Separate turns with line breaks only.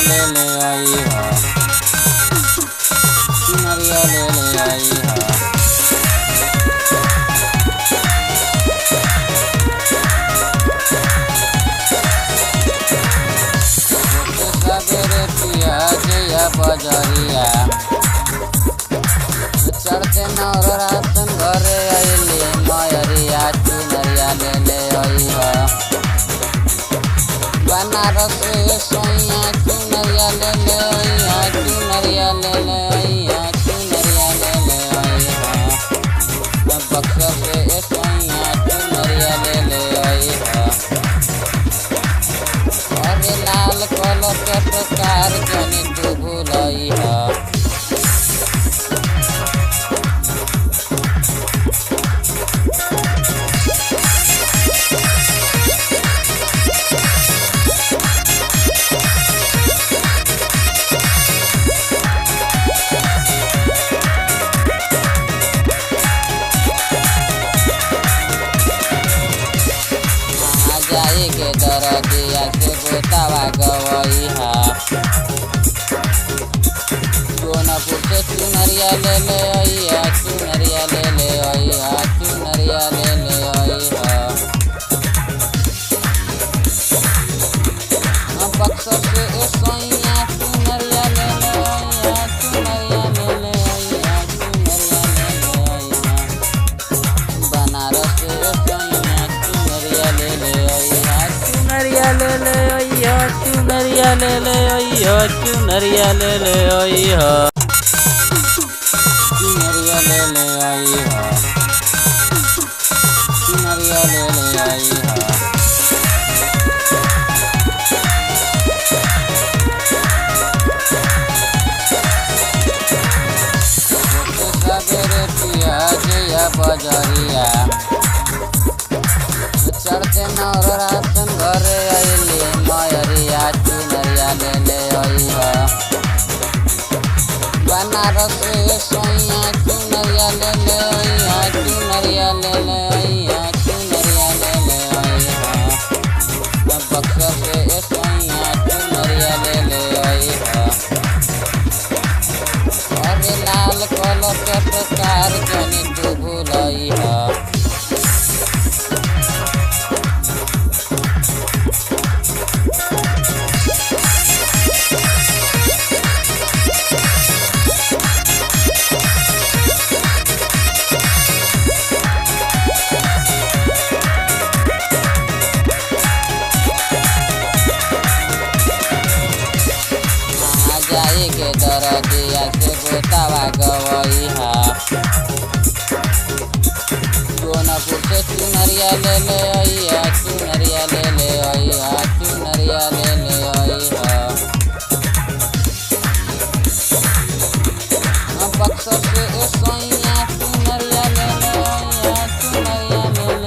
ले ले आई हा, चुनरिया ले ले आई हा। सबेरे पिया जया बजरिया, चढ़ते नवरातन घरे अइली मयरिया, चुनरिया ले ले आई हा। बनारस सोइया चुनरिया ले ले आई हा, चुनरिया ले ले आई हा, चुनरिया ले ले आई हा। बक्सर से सोइया चुनरिया ले ले आई हा। अरे लाल कलर के टकार जनी तू भूलई हा। जाए के दरदिया से गोतावा गवई हा। सोनपुर से चुनरिया ले ले आई हा, चुनरिया ले ले आई हा, चुनरिया ले ले आई हा। बक्सर से सोइया चुनरिया ले ले आई हा, चुनरिया ले ले आई हा, चुनरिया ले ले आई हा। बनारस से सोइया चुनरिया ले ले आई हा, चुनरिया ले ले आई हा, चुनरिया ले ले आई हा, चुनरिया ले ले आई हा, चुनरिया ले ले आई हा, चुनरिया ले ले आई हा। सबेरे पिया जया बजरिया, चढ़ते नवरातन घरे अइली मयरिया, चुनरिया ले ले आई हा। बनारस सोइया चुनरिया ले ले आई हा, चुनरिया ले ले आई हा, चुनरिया ले ले आई हा। बक्सर से सोइया चुनरिया ले ले आई हा। अरे लाल कलर के टकार जनी तू भूलई हा। जाए के दरदिया से गोतावा गवई हा। सोनपुर से चुनरिया ले ले आई